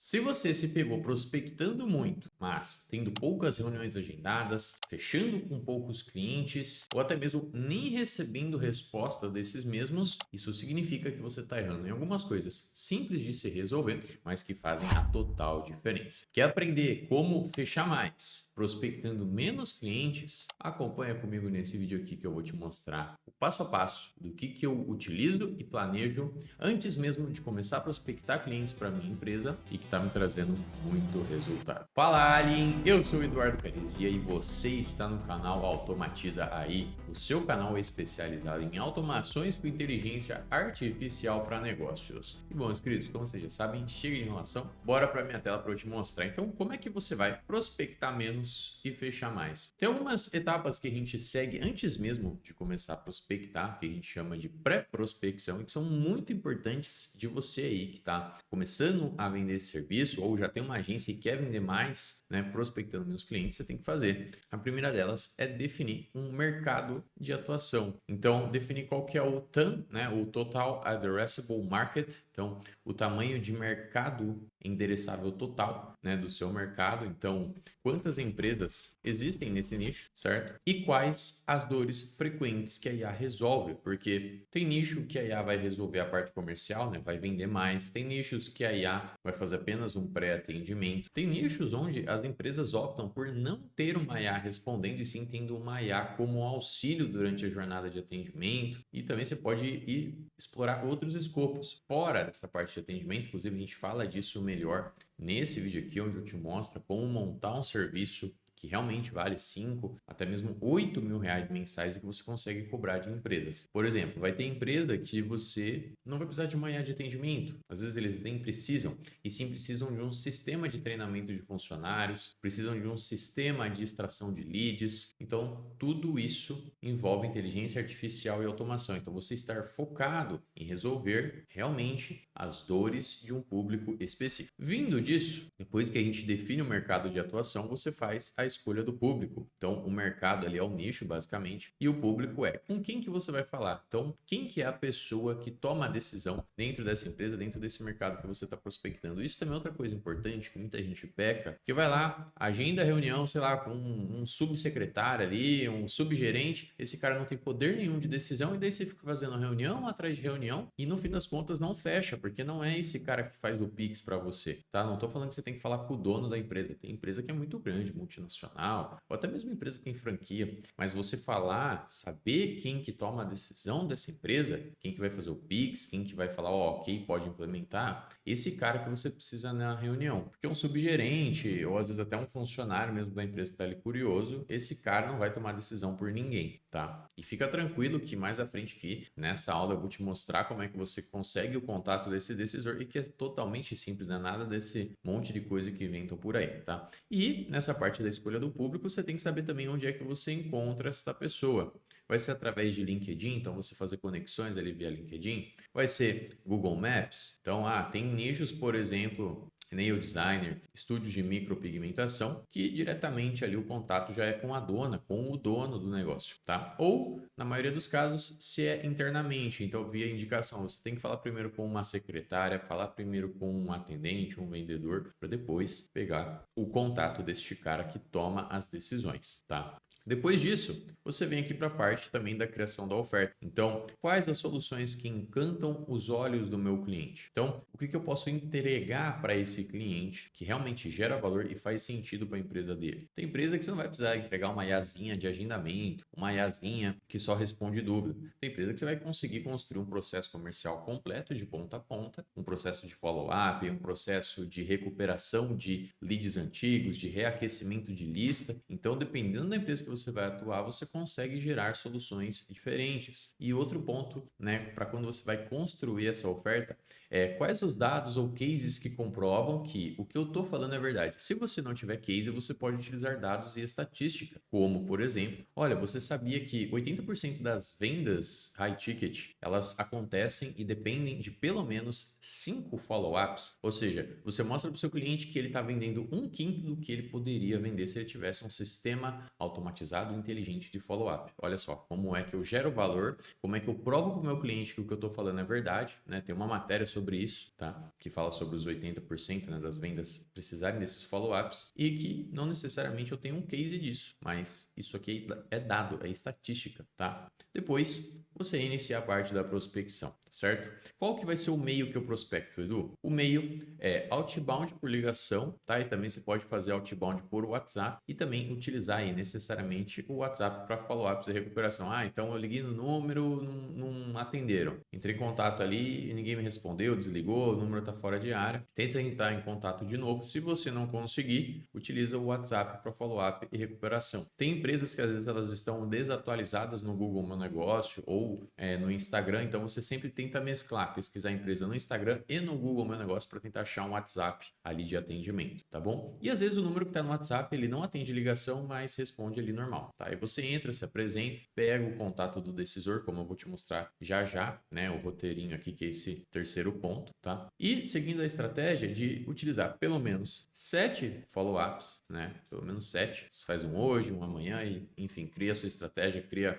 Se você se pegou prospectando muito, mas tendo poucas reuniões agendadas, fechando com poucos clientes, ou até mesmo nem recebendo resposta desses mesmos, isso significa que você está errando em algumas coisas simples de se resolver, mas que fazem a total diferença. Quer aprender como fechar mais, prospectando menos clientes? Acompanha comigo nesse vídeo aqui que eu vou te mostrar o passo a passo do que eu utilizo e planejo antes mesmo de começar a prospectar clientes para minha empresa e que está me trazendo muito resultado. Fala, Alien! Eu sou o Eduardo Carizia e você está no canal Automatiza Aí, o seu canal especializado em automações com inteligência artificial para negócios. E bom, meus queridos, como vocês já sabem, chega de enrolação, bora para minha tela para eu te mostrar. Então, como é que você vai prospectar menos e fechar mais? Tem algumas etapas que a gente segue antes mesmo de começar a prospectar, que a gente chama de pré-prospecção, e que são muito importantes de você aí que está começando a vender esse serviço ou já tem uma agência e quer vender mais, né, prospectando meus clientes, você tem que fazer. A primeira delas é definir um mercado de atuação. Então, definir qual que é o TAM, né, o Total Addressable Market, então o tamanho de mercado endereçável total, né, do seu mercado. Então, quantas empresas existem nesse nicho, certo? E quais as dores frequentes que a IA resolve, porque tem nicho que a IA vai resolver a parte comercial, né, vai vender mais, tem nichos que a IA vai fazer apenas um pré-atendimento, tem nichos onde as empresas optam por não ter uma IA respondendo e sim tendo uma IA como auxílio durante a jornada de atendimento, e também você pode ir explorar outros escopos fora dessa parte de atendimento. Inclusive a gente fala disso melhor nesse vídeo aqui, onde eu te mostro como montar um serviço que realmente vale 5, até mesmo 8 mil reais mensais e que você consegue cobrar de empresas. Por exemplo, vai ter empresa que você não vai precisar de uma IA de atendimento. Às vezes eles nem precisam, e sim precisam de um sistema de treinamento de funcionários, precisam de um sistema de extração de leads. Então, tudo isso envolve inteligência artificial e automação. Então, você estar focado em resolver realmente as dores de um público específico. Vindo disso, depois que a gente define o mercado de atuação, você faz a escolha do público. Então, o mercado ali é o nicho, basicamente, e o público é com quem que você vai falar. Então, quem que é a pessoa que toma a decisão dentro dessa empresa, dentro desse mercado que você está prospectando. Isso também é outra coisa importante que muita gente peca, que vai lá, agenda a reunião, sei lá, com um subsecretário ali, um subgerente, esse cara não tem poder nenhum de decisão, e daí você fica fazendo reunião atrás de reunião e no fim das contas não fecha, porque não é esse cara que faz o Pix para você, tá? Não tô falando que você tem que falar com o dono da empresa, tem empresa que é muito grande, multinacional, ou até mesmo empresa que tem franquia, mas você falar, saber quem que toma a decisão dessa empresa, quem que vai fazer o Pix, quem que vai falar, ó, ok, pode implementar, esse cara que você precisa na reunião, porque um subgerente, ou às vezes até um funcionário mesmo da empresa que está ali curioso, esse cara não vai tomar decisão por ninguém, tá? E fica tranquilo que mais à frente aqui, nessa aula, eu vou te mostrar como é que você consegue o contato desse decisor e que é totalmente simples, não é nada desse monte de coisa que inventam por aí, tá? E nessa parte da escolha do público, você tem que saber também onde é que você encontra essa pessoa. Vai ser através de LinkedIn, então você fazer conexões ali via LinkedIn. Vai ser Google Maps. Então, tem nichos, por exemplo, nail designer, estúdios de micropigmentação, que diretamente ali o contato já é com a dona, com o dono do negócio, tá? Ou, na maioria dos casos, se é internamente, então via indicação, você tem que falar primeiro com uma secretária, falar primeiro com um atendente, um vendedor, para depois pegar o contato deste cara que toma as decisões, tá? Depois disso, você vem aqui para a parte também da criação da oferta. Então, quais as soluções que encantam os olhos do meu cliente? Então, o que eu posso entregar para esse cliente que realmente gera valor e faz sentido para a empresa dele? Tem empresa que você não vai precisar entregar uma IAzinha de agendamento, uma IAzinha que só responde dúvida. Tem empresa que você vai conseguir construir um processo comercial completo de ponta a ponta, um processo de follow-up, um processo de recuperação de leads antigos, de reaquecimento de lista. Então, dependendo da empresa que você vai atuar, você consegue gerar soluções diferentes. E outro ponto, né, para quando você vai construir essa oferta, é quais os dados ou cases que comprovam que o que eu estou falando é verdade. Se você não tiver case, você pode utilizar dados e estatística, como, por exemplo, olha, você sabia que 80% das vendas high ticket, elas acontecem e dependem de pelo menos 5 follow-ups, ou seja, você mostra para o seu cliente que ele está vendendo 1/5 do que ele poderia vender se ele tivesse um sistema automatizado automatizado e inteligente de follow-up. Olha só, como é que eu gero valor, como é que eu provo para o meu cliente que o que eu estou falando é verdade, né? Tem uma matéria sobre isso, tá? Que fala sobre os 80%, né, das vendas precisarem desses follow-ups e que não necessariamente eu tenho um case disso, mas isso aqui é dado, é estatística, tá? Depois, você inicia a parte da prospecção, certo? Qual que vai ser o meio que eu prospecto, Edu? O meio é outbound por ligação, tá? E também você pode fazer outbound por WhatsApp e também utilizar aí necessariamente o WhatsApp para follow-ups e recuperação. Ah, então eu liguei no número, não atenderam. Entrei em contato ali e ninguém me respondeu, desligou, o número está fora de área. Tenta entrar em contato de novo. Se você não conseguir, utiliza o WhatsApp para follow-up e recuperação. Tem empresas que às vezes elas estão desatualizadas no Google Meu Negócio ou no Instagram, então você sempre tenta mesclar, pesquisar a empresa no Instagram e no Google Meu Negócio para tentar achar um WhatsApp ali de atendimento, tá bom? E às vezes o número que está no WhatsApp ele não atende ligação, mas responde ali normal, tá? Aí você entra, se apresenta, pega o contato do decisor, como eu vou te mostrar já já, né? O roteirinho aqui que é esse terceiro ponto, tá? E seguindo a estratégia de utilizar pelo menos 7 follow-ups, né? Pelo menos 7. Você faz um hoje, um amanhã e, enfim, cria a sua estratégia, cria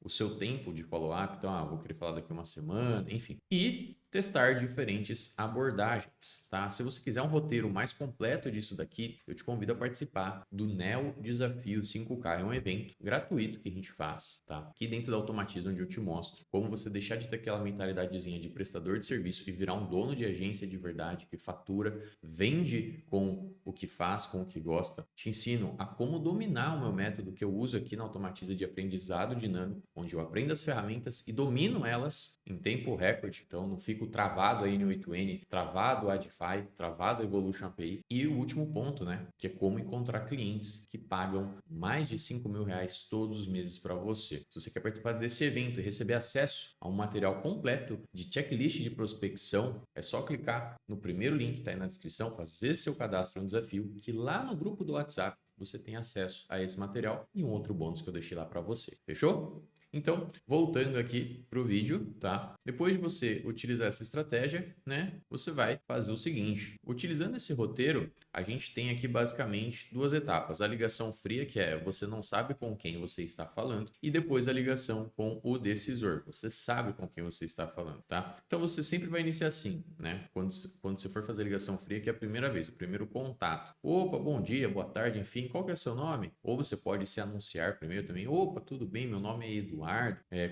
o seu tempo de follow-up. Então, vou querer falar daqui uma semana, enfim. E testar diferentes abordagens, tá? Se você quiser um roteiro mais completo disso daqui, eu te convido a participar do Neo Desafio 5K. É um evento gratuito que a gente faz, tá? Aqui dentro da Automatiza, onde eu te mostro como você deixar de ter aquela mentalidadezinha de prestador de serviço e virar um dono de agência de verdade que fatura, vende com o que faz, com o que gosta. Te ensino a como dominar o meu método que eu uso aqui na Automatiza de aprendizado dinâmico, onde eu aprendo as ferramentas e domino elas em tempo recorde. Então, não fico travado aí no 8N, travado Adify, travado Evolution API. E o último ponto, né? Que é como encontrar clientes que pagam mais de R$ 5.000 todos os meses para você. Se você quer participar desse evento e receber acesso a um material completo de checklist de prospecção, é só clicar no primeiro link que está aí na descrição, fazer seu cadastro no desafio, que lá no grupo do WhatsApp você tem acesso a esse material e um outro bônus que eu deixei lá para você. Fechou? Então, voltando aqui para o vídeo, tá? Depois de você utilizar essa estratégia, né? Você vai fazer o seguinte. Utilizando esse roteiro, a gente tem aqui basicamente duas etapas. A ligação fria, que é você não sabe com quem você está falando, e depois a ligação com o decisor. Você sabe com quem você está falando, tá? Então, você sempre vai iniciar assim, né? Quando você for fazer a ligação fria, que é a primeira vez, o primeiro contato. Opa, bom dia, boa tarde, enfim, qual que é o seu nome? Ou você pode se anunciar primeiro também. Opa, tudo bem, meu nome é Eduardo.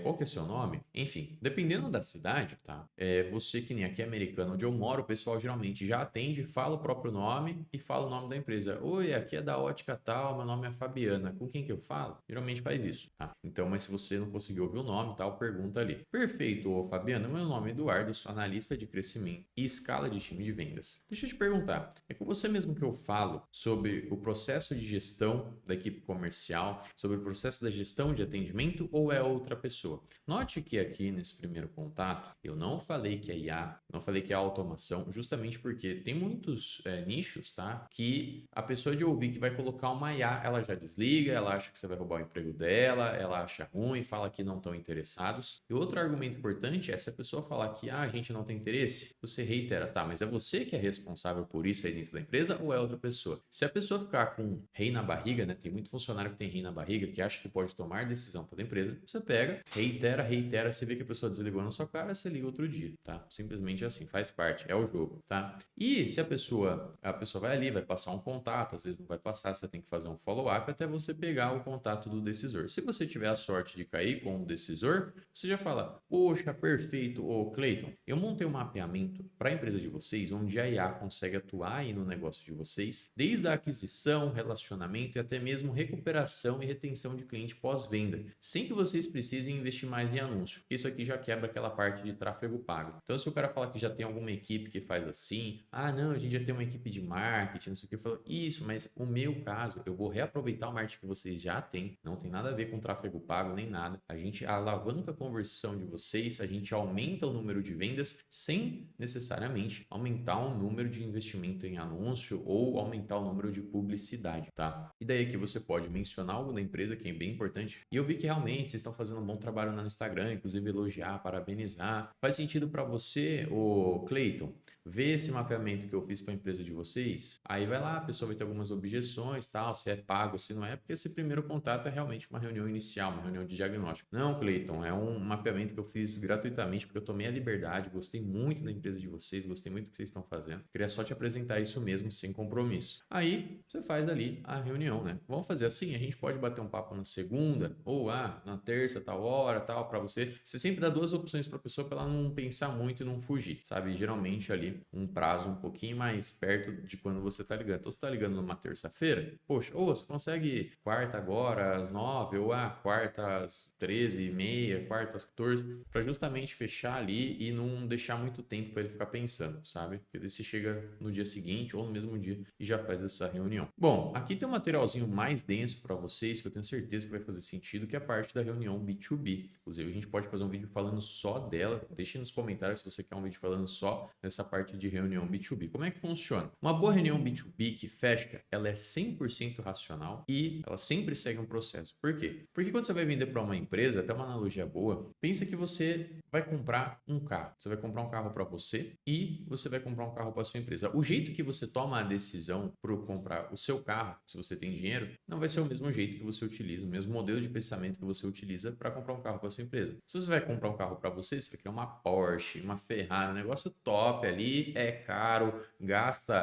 Qual que é seu nome? Enfim, dependendo da cidade, tá? Você que nem aqui é americano, onde eu moro, o pessoal geralmente já atende, fala o próprio nome e fala o nome da empresa. Oi, aqui é da ótica tal, meu nome é Fabiana. Com quem que eu falo? Geralmente faz isso, tá? Então, mas se você não conseguir ouvir o nome, tal, pergunta ali. Perfeito, ô Fabiana, meu nome é Eduardo, sou analista de crescimento e escala de time de vendas. Deixa eu te perguntar, é com você mesmo que eu falo sobre o processo de gestão da equipe comercial, sobre o processo da gestão de atendimento ou é outra pessoa? Note que aqui nesse primeiro contato, eu não falei que é IA, não falei que é automação, justamente porque tem muitos nichos, tá? Que a pessoa de ouvir que vai colocar uma IA, ela já desliga, ela acha que você vai roubar o emprego dela, ela acha ruim, fala que não estão interessados. E outro argumento importante é se a pessoa falar que a gente não tem interesse, você reitera, tá, mas é você que é responsável por isso aí dentro da empresa ou é outra pessoa? Se a pessoa ficar com rei na barriga, né? Tem muito funcionário que tem rei na barriga, que acha que pode tomar decisão pela empresa, você pega, reitera, você vê que a pessoa desligou na sua cara, você liga outro dia, tá? Simplesmente assim, faz parte, é o jogo, tá? E se a pessoa vai ali, vai passar um contato, às vezes não vai passar, você tem que fazer um follow-up até você pegar o contato do decisor. Se você tiver a sorte de cair com o decisor, você já fala, poxa, perfeito, ô Clayton, eu montei um mapeamento para a empresa de vocês, onde a IA consegue atuar aí no negócio de vocês, desde a aquisição, relacionamento e até mesmo recuperação e retenção de cliente pós-venda, sem que vocês precisem investir mais em anúncio. Isso aqui já quebra aquela parte de tráfego pago. Então, se o cara falar que já tem alguma equipe que faz assim, não, a gente já tem uma equipe de marketing, não sei o que, eu falo, isso, mas o meu caso, eu vou reaproveitar o marketing que vocês já têm, não tem nada a ver com tráfego pago nem nada. A gente alavanca a conversão de vocês, a gente aumenta o número de vendas sem necessariamente aumentar o número de investimento em anúncio ou aumentar o número de publicidade, tá? E daí que você pode mencionar algo da empresa que é bem importante. E eu vi que realmente vocês estão fazendo um bom trabalho no Instagram, inclusive elogiar, parabenizar. Faz sentido para você, ô Clayton? vê esse mapeamento que eu fiz para a empresa de vocês. Aí vai lá, a pessoa vai ter algumas objeções, tal, se é pago, se não é, porque esse primeiro contato é realmente uma reunião inicial, uma reunião de diagnóstico. Não, Cleiton, é um mapeamento que eu fiz gratuitamente porque eu tomei a liberdade, gostei muito da empresa de vocês, gostei muito do que vocês estão fazendo. Queria só te apresentar isso mesmo, sem compromisso. Aí você faz ali a reunião, né? Vamos fazer assim, a gente pode bater um papo na segunda ou na terça, tal hora, tal, para você. Você sempre dá duas opções para a pessoa para ela não pensar muito e não fugir, sabe? Geralmente ali um prazo um pouquinho mais perto de quando você tá ligando. Então você tá ligando numa terça-feira, poxa, ou você consegue quarta agora às 9 ou quarta às 13h30, quarta às 14, para justamente fechar ali e não deixar muito tempo para ele ficar pensando, sabe? Porque daí você chega no dia seguinte ou no mesmo dia e já faz essa reunião. Bom, aqui tem um materialzinho mais denso para vocês que eu tenho certeza que vai fazer sentido, que é a parte da reunião B2B. Inclusive, a gente pode fazer um vídeo falando só dela. Deixe nos comentários se você quer um vídeo falando só nessa parte de reunião B2B. Como é que funciona? Uma boa reunião B2B que fecha, ela é 100% racional e ela sempre segue um processo. Por quê? Porque quando você vai vender para uma empresa, até uma analogia boa, pensa que você vai comprar um carro. Você vai comprar um carro para você e você vai comprar um carro para sua empresa. O jeito que você toma a decisão para comprar o seu carro, se você tem dinheiro, não vai ser o mesmo jeito que você utiliza, o mesmo modelo de pensamento que você utiliza para comprar um carro para sua empresa. Se você vai comprar um carro para você, você vai querer uma Porsche, uma Ferrari, um negócio top ali, é caro,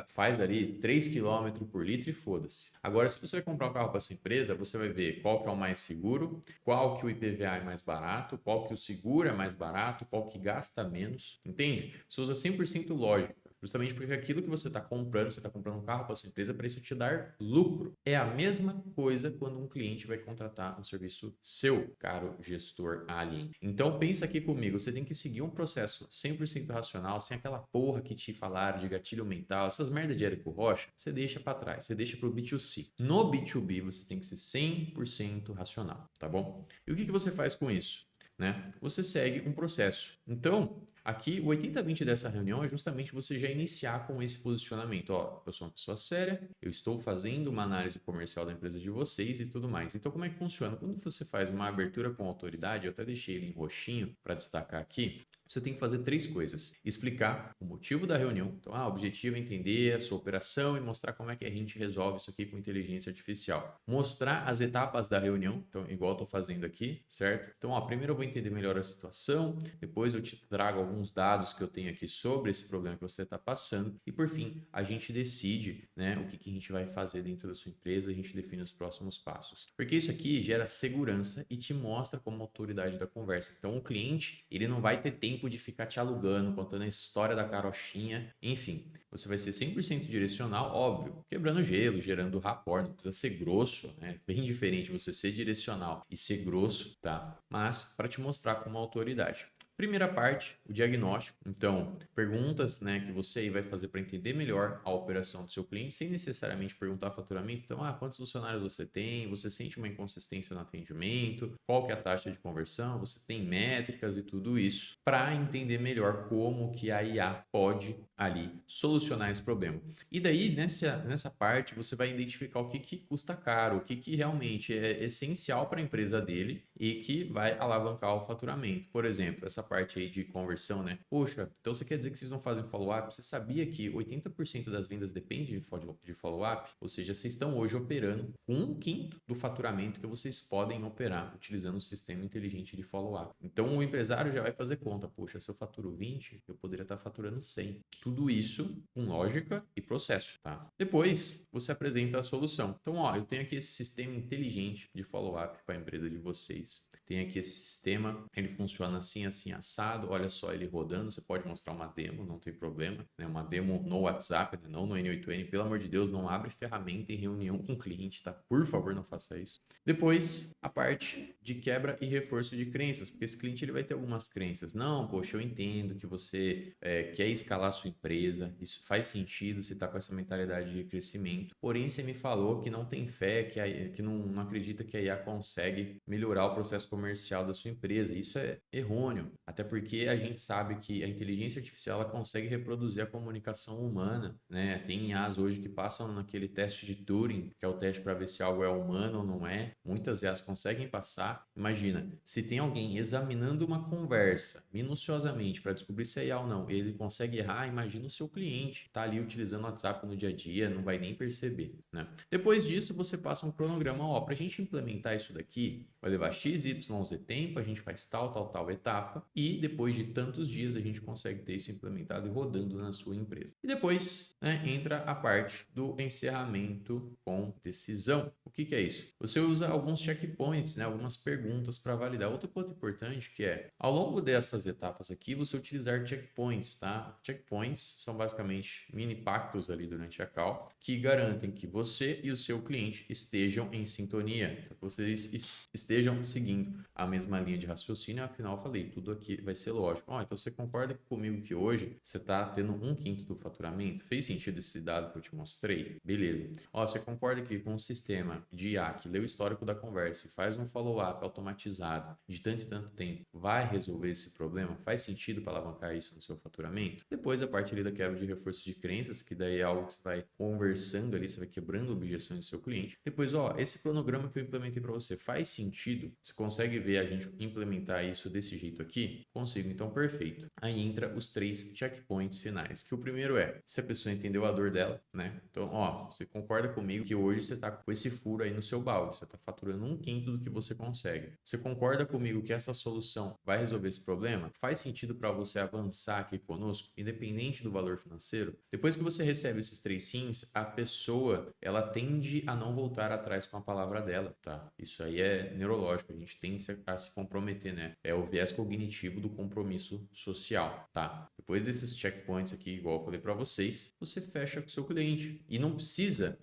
faz ali 3 km por litro e foda-se. Agora, se você vai comprar um carro para sua empresa, você vai ver qual que é o mais seguro, qual que o IPVA é mais barato, qual que o seguro é mais barato, qual que gasta menos, entende? Você usa 100% lógica. Justamente porque aquilo que você está comprando um carro para sua empresa para isso te dar lucro. É a mesma coisa quando um cliente vai contratar um serviço seu, caro gestor Alien. Então pensa aqui comigo, você tem que seguir um processo 100% racional, sem aquela porra que te falaram de gatilho mental, essas merda de Érico Rocha, você deixa para trás, você deixa para o B2C. No B2B você tem que ser 100% racional, tá bom? E o que você faz com isso? Né? Você segue um processo. Então, aqui o 80-20 dessa reunião é justamente você já iniciar com esse posicionamento. Ó, eu sou uma pessoa séria, eu estou fazendo uma análise comercial da empresa de vocês e tudo mais. Então, como é que funciona? Quando você faz uma abertura com autoridade, eu até deixei ele em roxinho para destacar aqui. Você tem que fazer 3 coisas. Explicar o motivo da reunião. Então, o objetivo é entender a sua operação e mostrar como é que a gente resolve isso aqui com inteligência artificial. Mostrar as etapas da reunião. Então, igual eu estou fazendo aqui, certo? Então, primeiro eu vou entender melhor a situação, depois eu te trago alguns dados que eu tenho aqui sobre esse problema que você está passando e, por fim, a gente decide, né, o que a gente vai fazer dentro da sua empresa, a gente define os próximos passos. Porque isso aqui gera segurança e te mostra como autoridade da conversa. Então, o cliente, ele não vai ter tempo de ficar te alugando, contando a história da carochinha, enfim. Você vai ser 100% direcional, óbvio, quebrando gelo, gerando rapport, não precisa ser grosso, né? Bem diferente você ser direcional e ser grosso, tá? Mas para te mostrar como autoridade. Primeira parte, o diagnóstico. Então, perguntas, né, que você aí vai fazer para entender melhor a operação do seu cliente, sem necessariamente perguntar faturamento. Então, quantos funcionários você tem? Você sente uma inconsistência no atendimento? Qual que é a taxa de conversão? Você tem métricas e tudo isso para entender melhor como que a IA pode ali solucionar esse problema. E daí, nessa parte, você vai identificar o que custa caro, o que realmente é essencial para a empresa dele e que vai alavancar o faturamento. Por exemplo, essa parte aí de conversão, né? Poxa, então você quer dizer que vocês não fazem follow-up? Você sabia que 80% das vendas depende de follow-up? Ou seja, vocês estão hoje operando com 1/5 do faturamento que vocês podem operar utilizando um sistema inteligente de follow-up. Então o empresário já vai fazer conta. Poxa, se eu faturo 20, eu poderia estar faturando 100. Tudo isso com lógica e processo, tá? Depois, você apresenta a solução. Então, eu tenho aqui esse sistema inteligente de follow-up para a empresa de vocês. Tem aqui esse sistema, ele funciona assim, assim, assado. Olha só ele rodando, você pode mostrar uma demo, não tem problema, né? Uma demo no WhatsApp, né? Não no N8N. Pelo amor de Deus, não abre ferramenta em reunião com o cliente, tá? Por favor, não faça isso. Depois, a parte de quebra e reforço de crenças, porque esse cliente ele vai ter algumas crenças. Não, poxa, eu entendo que você quer escalar a sua empresa, isso faz sentido, você está com essa mentalidade de crescimento. Porém, você me falou que não tem fé, que não acredita que a IA consegue melhorar o processo comercial da sua empresa. Isso é errôneo, até porque a gente sabe que a inteligência artificial ela consegue reproduzir a comunicação humana, né? Tem IAs hoje que passam naquele teste de Turing, que é o teste para ver se algo é humano ou não é. Muitas IAs conseguem passar. Imagina, se tem alguém examinando uma conversa minuciosamente para descobrir se é IA ou não, ele consegue errar, imagina o seu cliente está ali utilizando o WhatsApp no dia a dia, não vai nem perceber, né? Depois disso, você passa um cronograma, ó, para a gente implementar isso daqui, vai levar X, Y, Z tempo, a gente faz tal etapa e depois de tantos dias a gente consegue ter isso implementado e rodando na sua empresa. E depois, né, entra a parte do encerramento com decisão. O que é isso? Você usa alguns checkpoints, né, algumas perguntas para validar. Outro ponto importante que é, ao longo dessas etapas aqui, você utilizar checkpoints, tá? Checkpoints são basicamente mini pactos ali durante a call que garantem que você e o seu cliente estejam em sintonia, que vocês estejam seguindo a mesma linha de raciocínio. Afinal, eu falei, tudo aqui vai ser lógico. Então você concorda comigo que hoje você está tendo 1/5 do faturamento? Fez sentido esse dado que eu te mostrei? Beleza. Você concorda que com um sistema de IA que lê o histórico da conversa e faz um follow-up automatizado de tanto e tanto tempo, vai resolver esse problema? Faz sentido para alavancar isso no seu faturamento? Depois a parte ali da quebra de reforço de crenças, que daí é algo que você vai conversando ali, você vai quebrando objeções do seu cliente. Depois, esse cronograma que eu implementei para você faz sentido? Você consegue ver a gente implementar isso desse jeito aqui? Consigo, então perfeito. Aí entra os 3 checkpoints finais, que o primeiro é se a pessoa entendeu a dor dela, né? Então, você concorda comigo que hoje você está com esse furo aí no seu balde, você está faturando 1/5 do que você consegue. Você concorda comigo que essa solução vai resolver esse problema? Faz sentido para você avançar aqui conosco, independente do valor financeiro? Depois que você recebe esses 3 sims, a pessoa, ela tende a não voltar atrás com a palavra dela, tá? Isso aí é neurológico, a gente tende a se comprometer, né? É o viés cognitivo do compromisso social, tá? Depois desses checkpoints aqui, igual eu falei para vocês, você fecha com o seu cliente e não precisa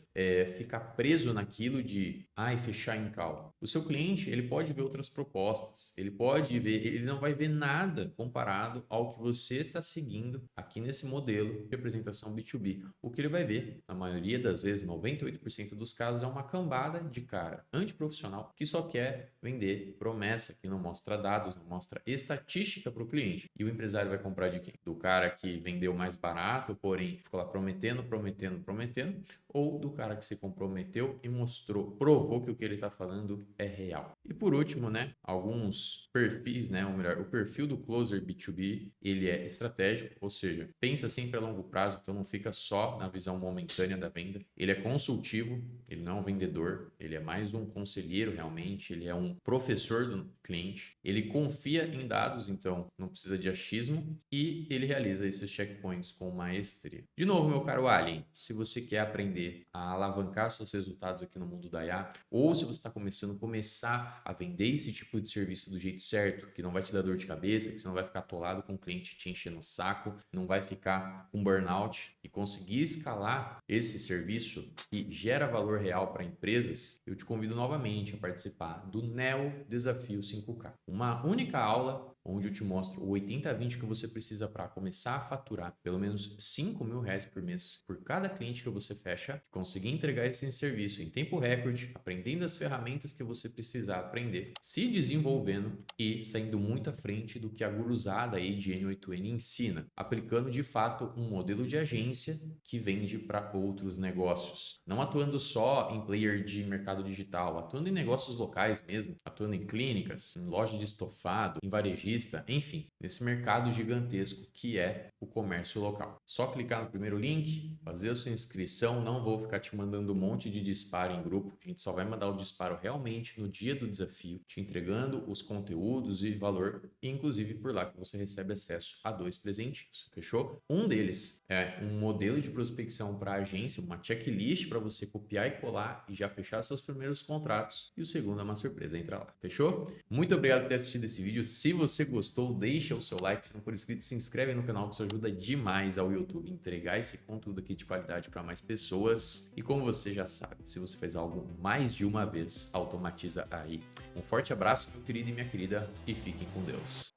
ficar preso naquilo de fechar em call. O seu cliente, ele pode ver outras propostas, ele pode ver, ele não vai ver nada comparado ao que você está seguindo aqui nesse modelo de apresentação B2B. O que ele vai ver, na maioria das vezes, 98% dos casos, é uma cambada de cara antiprofissional que só quer vender promessa, que não mostra dados, não mostra estatística para o cliente. E o empresário vai comprar de quem? Do cara que vendeu mais barato, porém ficou lá prometendo, ou do cara que se comprometeu e provou que o que ele está falando é real. E por último, né, alguns perfis, né, ou melhor, o perfil do closer B2B, ele é estratégico, ou seja, pensa sempre a longo prazo, então não fica só na visão momentânea da venda. Ele é consultivo, ele não é um vendedor, ele é mais um conselheiro realmente, ele é um professor do cliente, ele confia em dados, então não precisa de achismo e ele realiza esses checkpoints com maestria. De novo, meu caro Alien, se você quer aprender a alavancar seus resultados aqui no mundo da IA, ou se você está começar a vender esse tipo de serviço do jeito certo, que não vai te dar dor de cabeça, que você não vai ficar atolado com o cliente te enchendo o saco, não vai ficar com burnout e conseguir escalar esse serviço que gera valor real para empresas, eu te convido novamente a participar do Neo Desafio 5K. Uma única aula onde eu te mostro o 80/20 que você precisa para começar a faturar pelo menos R$ 5.000 por mês por cada cliente que você fecha, conseguir entregar esse serviço em tempo recorde, aprendendo as ferramentas que você precisar aprender, se desenvolvendo e saindo muito à frente do que a guruzada aí de N8N ensina, aplicando de fato um modelo de agência que vende para outros negócios, não atuando só em player de mercado digital, atuando em negócios locais mesmo, atuando em clínicas, em loja de estofado, em varejista, enfim, nesse mercado gigantesco que é o comércio local. Só clicar no primeiro link, fazer a sua inscrição, não vou ficar te mandando um monte de disparo em grupo, a gente só vai mandar o disparo realmente no dia do desafio, te entregando os conteúdos e valor, e inclusive por lá que você recebe acesso a 2 presentinhos, fechou? Um deles é um modelo de prospecção para agência, uma checklist para você copiar e colar e já fechar seus primeiros contratos, e o segundo é uma surpresa, entra lá, fechou? Muito obrigado por ter assistido esse vídeo. Se você gostou, deixa o seu like, se não for inscrito, se inscreve no canal, que isso ajuda demais ao YouTube entregar esse conteúdo aqui de qualidade para mais pessoas. E como você já sabe, se você fez algo mais de uma vez, automatiza aí. Um forte abraço, meu querido e minha querida, e fiquem com Deus.